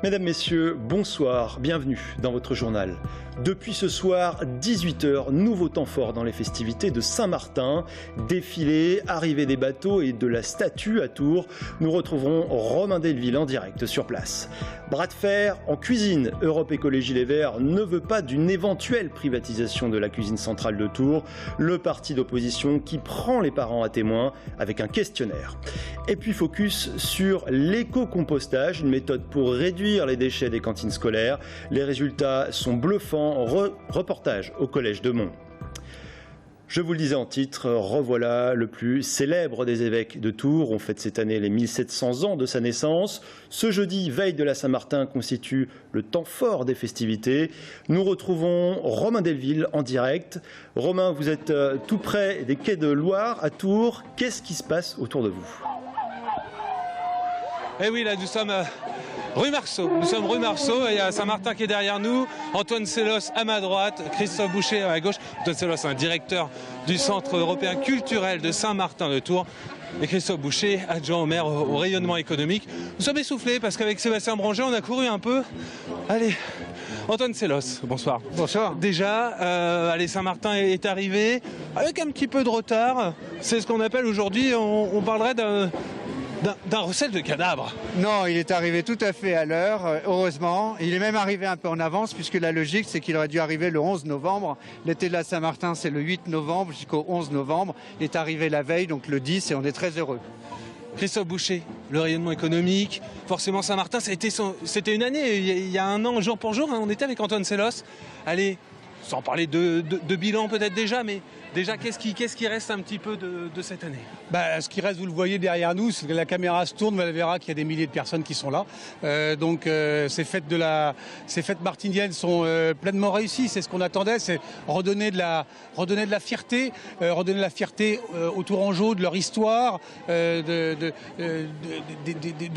Mesdames, Messieurs, bonsoir, bienvenue dans votre journal. Depuis ce soir, 18 h, nouveau temps fort dans les festivités de Saint-Martin. Défilé, arrivée des bateaux et de la statue à Tours. Nous retrouverons Romain Delville en direct sur place. Bras de fer en cuisine. Europe Écologie Les Verts ne veut pas d'une éventuelle privatisation de la cuisine centrale de Tours. Le parti d'opposition qui prend les parents à témoin avec un questionnaire. Et puis focus sur l'éco-compostage, une méthode pour réduire les déchets des cantines scolaires. Les résultats sont bluffants. Reportage au collège de Mont. Je vous le disais en titre, revoilà le plus célèbre des évêques de Tours. On fête cette année les 1700 ans de sa naissance. Ce jeudi, veille de la Saint-Martin, constitue le temps fort des festivités. Nous retrouvons Romain Delville en direct. Romain, vous êtes tout près des quais de Loire à Tours. Qu'est-ce qui se passe autour de vous ? Eh oui, là nous sommes rue Marceau. Nous sommes rue Marceau et il y a Saint-Martin qui est derrière nous. Antoine Sellos à ma droite, Christophe Boucher à ma gauche. Antoine Sellos, un directeur du Centre européen culturel de Saint-Martin de Tours. Et Christophe Boucher, adjoint au maire au rayonnement économique. Nous sommes essoufflés parce qu'avec Sébastien Branger, on a couru un peu. Allez, Antoine Sellos, bonsoir. Bonsoir. Déjà, allez, Saint-Martin est arrivé avec un petit peu de retard. C'est ce qu'on appelle aujourd'hui, on parlerait d'un recel de cadavre. Non, il est arrivé tout à fait à l'heure, heureusement. Il est même arrivé un peu en avance, puisque la logique, c'est qu'il aurait dû arriver le 11 novembre. L'été de la Saint-Martin, c'est le 8 novembre jusqu'au 11 novembre. Il est arrivé la veille, donc le 10, et on est très heureux. Christophe Boucher, le rayonnement économique, forcément Saint-Martin, c'était une année, il y a un an, jour pour jour, hein, on était avec Antoine Sellos. Allez, sans parler de bilan peut-être déjà, mais déjà, qu'est-ce qui reste un petit peu de cette année ? Ce qui reste, vous le voyez derrière nous, c'est que la caméra se tourne, elle verra qu'il y a des milliers de personnes qui sont là. Ces fêtes martiniennes sont pleinement réussies. C'est ce qu'on attendait, c'est redonner de la fierté, aux Tourangeaux, de leur histoire, de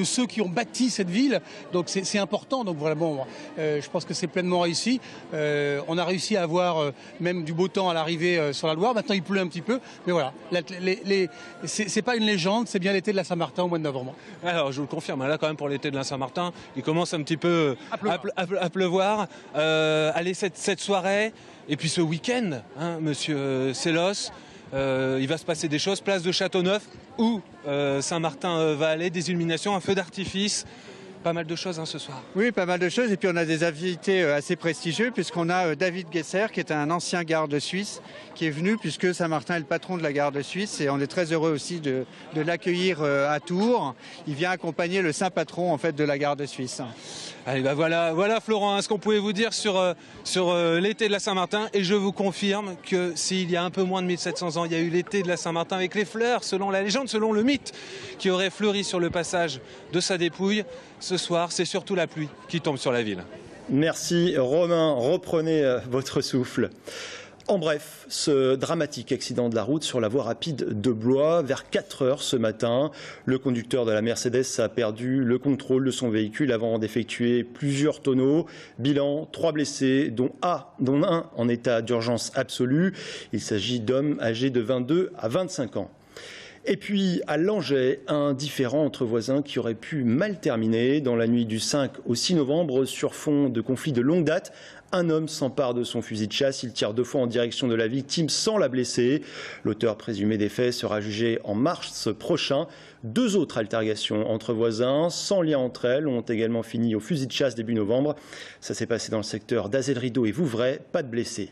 ceux qui ont bâti cette ville. Donc c'est important. Donc vraiment, je pense que c'est pleinement réussi. On a réussi à avoir même du beau temps à l'arrivée sur la Loire. Maintenant il pleut un petit peu, mais voilà, c'est pas une légende, c'est bien l'été de la Saint-Martin au mois de novembre. Alors je vous le confirme, là quand même pour l'été de la Saint-Martin, il commence un petit peu à pleuvoir. Allez, cette soirée, et puis ce week-end, hein, monsieur Sellos, il va se passer des choses, place de Châteauneuf, où Saint-Martin va aller, des illuminations, un feu d'artifice. Pas mal de choses ce soir. Oui, pas mal de choses. Et puis on a des invités assez prestigieux, puisqu'on a David Guesser, qui est un ancien garde suisse, qui est venu, puisque Saint-Martin est le patron de la garde suisse. Et on est très heureux aussi de l'accueillir à Tours. Il vient accompagner le saint patron en fait, de la garde suisse. Allez, voilà Florent, ce qu'on pouvait vous dire sur l'été de la Saint-Martin. Et je vous confirme que s'il y a un peu moins de 1700 ans, il y a eu l'été de la Saint-Martin avec les fleurs, selon la légende, selon le mythe, qui aurait fleuri sur le passage de sa dépouille. Ce soir, c'est surtout la pluie qui tombe sur la ville. Merci Romain, reprenez votre souffle. En bref, ce dramatique accident de la route sur la voie rapide de Blois, vers 4 h ce matin. Le conducteur de la Mercedes a perdu le contrôle de son véhicule avant d'effectuer plusieurs tonneaux. Bilan, 3 blessés, dont un en état d'urgence absolue. Il s'agit d'hommes âgés de 22 à 25 ans. Et puis, à Langeais, un différend entre voisins qui aurait pu mal terminer. Dans la nuit du 5 au 6 novembre, sur fond de conflit de longue date, un homme s'empare de son fusil de chasse. Il tire 2 fois en direction de la victime sans la blesser. L'auteur présumé des faits sera jugé en mars prochain. 2 autres altercations entre voisins, sans lien entre elles, ont également fini au fusil de chasse début novembre. Ça s'est passé dans le secteur d'Azel-Rideau et Vouvray. Pas de blessés.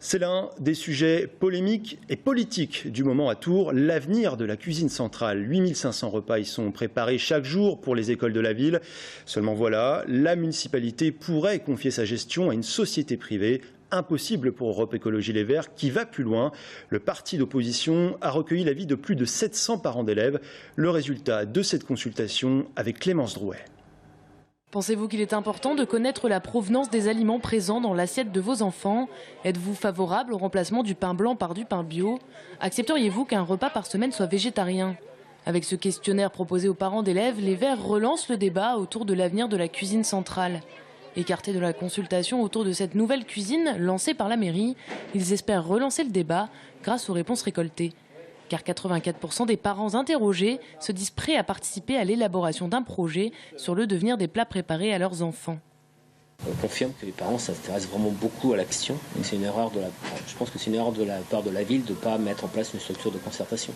C'est l'un des sujets polémiques et politiques du moment à Tours, l'avenir de la cuisine centrale. 8500 repas y sont préparés chaque jour pour les écoles de la ville. Seulement voilà, la municipalité pourrait confier sa gestion à une société privée. Impossible pour Europe Écologie Les Verts, qui va plus loin. Le parti d'opposition a recueilli l'avis de plus de 700 parents d'élèves. Le résultat de cette consultation avec Clémence Drouet. Pensez-vous qu'il est important de connaître la provenance des aliments présents dans l'assiette de vos enfants? Êtes-vous favorable au remplacement du pain blanc par du pain bio? Accepteriez-vous qu'un repas par semaine soit végétarien? Avec ce questionnaire proposé aux parents d'élèves, les Verts relancent le débat autour de l'avenir de la cuisine centrale. Écartés de la consultation autour de cette nouvelle cuisine lancée par la mairie, ils espèrent relancer le débat grâce aux réponses récoltées. car 84% des parents interrogés se disent prêts à participer à l'élaboration d'un projet sur le devenir des plats préparés à leurs enfants. On confirme que les parents s'intéressent vraiment beaucoup à la question. C'est une erreur je pense que c'est une erreur de la part de la ville de ne pas mettre en place une structure de concertation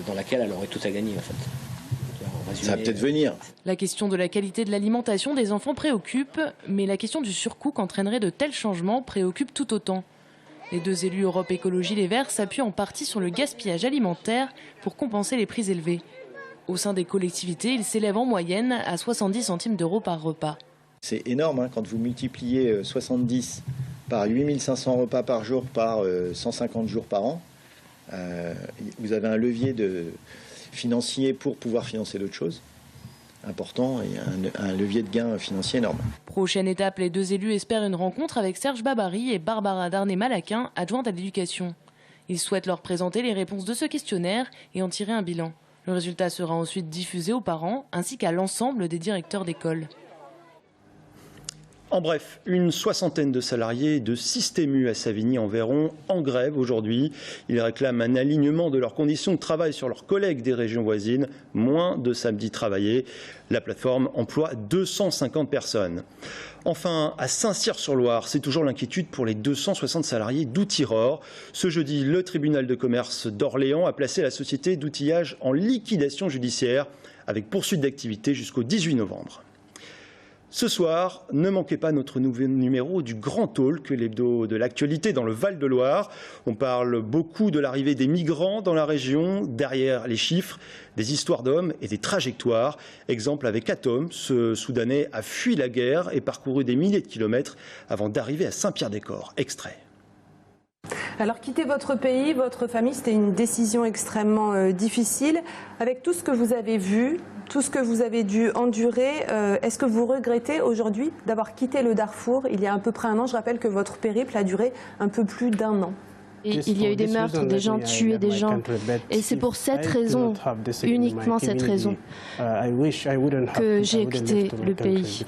dans laquelle elle aurait tout à gagner en fait. Ça va peut-être venir. La question de la qualité de l'alimentation des enfants préoccupe, mais la question du surcoût qu'entraînerait de tels changements préoccupe tout autant. Les deux élus Europe Écologie Les Verts s'appuient en partie sur le gaspillage alimentaire pour compenser les prix élevés. Au sein des collectivités, il s'élève en moyenne à 70 centimes d'euros par repas. C'est énorme hein, quand vous multipliez 70 par 8500 repas par jour par 150 jours par an. Vous avez un levier financier pour pouvoir financer d'autres choses important et un levier de gain financier énorme. Prochaine étape, les deux élus espèrent une rencontre avec Serge Babary et Barbara Darnay-Malaquin, adjointe à l'éducation. Ils souhaitent leur présenter les réponses de ce questionnaire et en tirer un bilan. Le résultat sera ensuite diffusé aux parents ainsi qu'à l'ensemble des directeurs d'école. En bref, une soixantaine de salariés de Systému à Savigny-en-Véron en grève aujourd'hui. Ils réclament un alignement de leurs conditions de travail sur leurs collègues des régions voisines, moins de samedis travaillés. La plateforme emploie 250 personnes. Enfin, à Saint-Cyr-sur-Loire, c'est toujours l'inquiétude pour les 260 salariés d'Outiror. Ce jeudi, le tribunal de commerce d'Orléans a placé la société d'outillage en liquidation judiciaire avec poursuite d'activité jusqu'au 18 novembre. Ce soir, ne manquez pas notre nouveau numéro du Grand Talk, l'hebdo de l'actualité dans le Val-de-Loire. On parle beaucoup de l'arrivée des migrants dans la région, derrière les chiffres, des histoires d'hommes et des trajectoires. Exemple avec Atom, ce Soudanais a fui la guerre et parcouru des milliers de kilomètres avant d'arriver à Saint-Pierre-des-Corps. Extrait. Alors quitter votre pays, votre famille, c'était une décision extrêmement difficile. Avec tout ce que vous avez vu, tout ce que vous avez dû endurer, est-ce que vous regrettez aujourd'hui d'avoir quitté le Darfour il y a à peu près un an? Je rappelle que votre périple a duré un peu plus d'un an. Et il y a eu des meurtres, des gens tués, des gens. Et c'est pour cette raison, uniquement cette raison, que j'ai quitté le pays.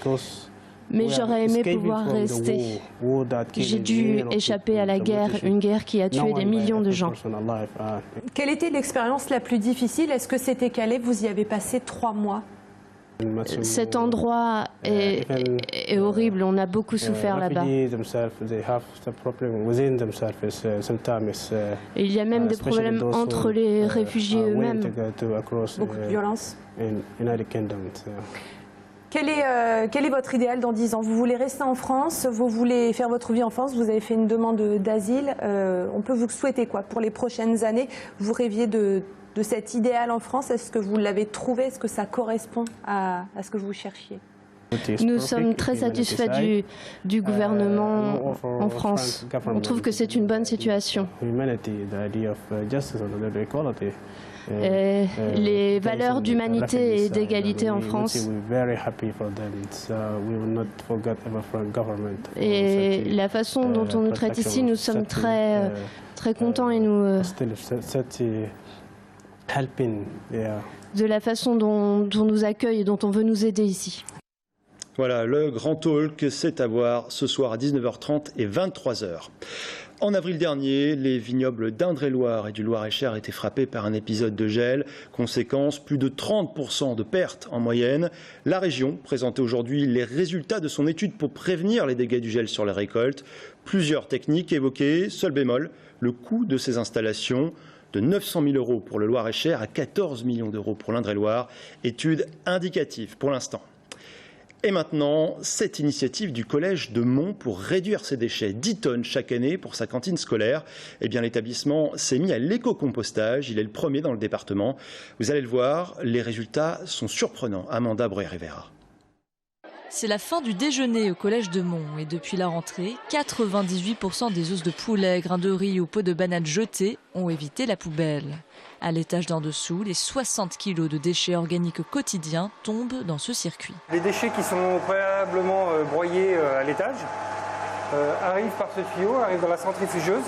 Mais j'aurais aimé pouvoir rester. J'ai dû échapper à la guerre, une guerre qui a tué des millions de gens. Quelle était l'expérience la plus difficile? Est-ce que c'était Calais? Vous y avez passé 3 mois. Cet endroit est horrible, on a beaucoup souffert là-bas. Il y a même des problèmes entre les réfugiés eux-mêmes. Beaucoup de violence. Quel est votre idéal dans 10 ans? Vous voulez rester en France? Vous voulez faire votre vie en France? Vous avez fait une demande d'asile. On peut vous souhaiter quoi pour les prochaines années? Vous rêviez de cet idéal en France. Est-ce que vous l'avez trouvé? Est-ce que ça correspond à ce que vous cherchiez? Nous sommes très satisfaits du gouvernement en France. On trouve que c'est une bonne situation. Les valeurs d'humanité et d'égalité en France. Et la façon dont on nous traite ici, nous sommes très contents et nous... de la façon dont on nous accueille et dont on veut nous aider ici. Voilà, le Grand Talk, c'est à voir ce soir à 19h30 et 23h. En avril dernier, les vignobles d'Indre-et-Loire et du Loir-et-Cher étaient frappés par un épisode de gel. Conséquence, plus de 30% de pertes en moyenne. La région présentait aujourd'hui les résultats de son étude pour prévenir les dégâts du gel sur les récoltes. Plusieurs techniques évoquées. Seul bémol, le coût de ces installations, de 900 000 € pour le Loir-et-Cher à 14 millions d'euros pour l'Indre-et-Loire. Étude indicative pour l'instant. Et maintenant, cette initiative du collège de Mont pour réduire ses déchets 10 tonnes chaque année pour sa cantine scolaire. Eh bien, l'établissement s'est mis à l'éco-compostage. Il est le premier dans le département. Vous allez le voir, les résultats sont surprenants. Amanda Breuer-Rivera. C'est la fin du déjeuner au collège de Mont et depuis la rentrée, 98% des os de poulet, grains de riz ou pots de bananes jetés ont évité la poubelle. À l'étage d'en dessous, les 60 kilos de déchets organiques quotidiens tombent dans ce circuit. Les déchets qui sont préalablement broyés à l'étage arrivent par ce tuyau, arrivent dans la centrifugeuse.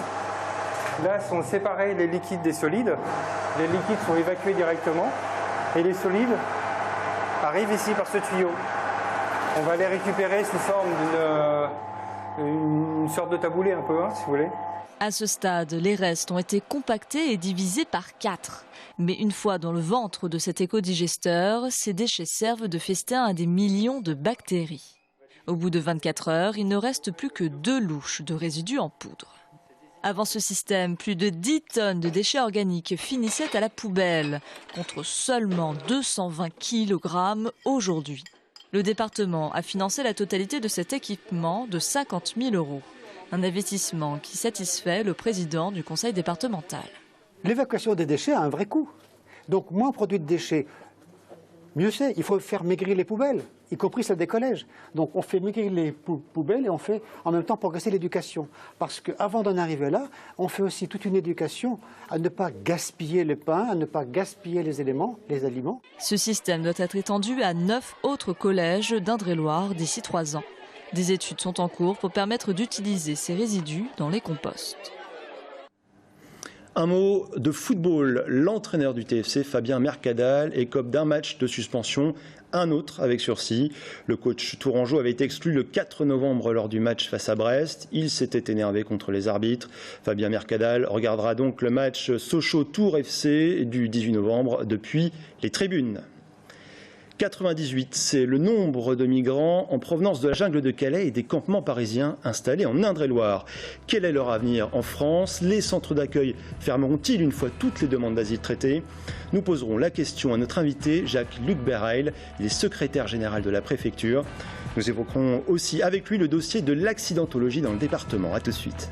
Là sont séparés les liquides des solides. Les liquides sont évacués directement et les solides arrivent ici par ce tuyau. On va les récupérer sous forme d'une sorte de taboulé un peu, si vous voulez. À ce stade, les restes ont été compactés et divisés par 4. Mais une fois dans le ventre de cet écodigesteur, ces déchets servent de festin à des millions de bactéries. Au bout de 24 heures, il ne reste plus que 2 louches de résidus en poudre. Avant ce système, plus de 10 tonnes de déchets organiques finissaient à la poubelle, contre seulement 220 kg aujourd'hui. Le département a financé la totalité de cet équipement de 50 000 €. Un investissement qui satisfait le président du conseil départemental. L'évacuation des déchets a un vrai coût. Donc moins on produit de déchets, mieux c'est. Il faut faire maigrir les poubelles, y compris celles des collèges. Donc on fait maigrir les poubelles et on fait en même temps progresser l'éducation. Parce qu'avant d'en arriver là, on fait aussi toute une éducation à ne pas gaspiller le pain, à ne pas gaspiller les aliments. Ce système doit être étendu à 9 autres collèges d'Indre-et-Loire d'ici 3 ans. Des études sont en cours pour permettre d'utiliser ces résidus dans les composts. Un mot de football. L'entraîneur du TFC, Fabien Mercadal, écope d'un match de suspension, un autre avec sursis. Le coach tourangeau avait été exclu le 4 novembre lors du match face à Brest. Il s'était énervé contre les arbitres. Fabien Mercadal regardera donc le match Sochaux-Tours FC du 18 novembre depuis les tribunes. 98, c'est le nombre de migrants en provenance de la jungle de Calais et des campements parisiens installés en Indre-et-Loire. Quel est leur avenir en France? Les centres d'accueil fermeront-ils une fois toutes les demandes d'asile traitées? Nous poserons la question à notre invité Jacques-Luc Berheil, il est secrétaire général de la préfecture. Nous évoquerons aussi avec lui le dossier de l'accidentologie dans le département. A tout de suite.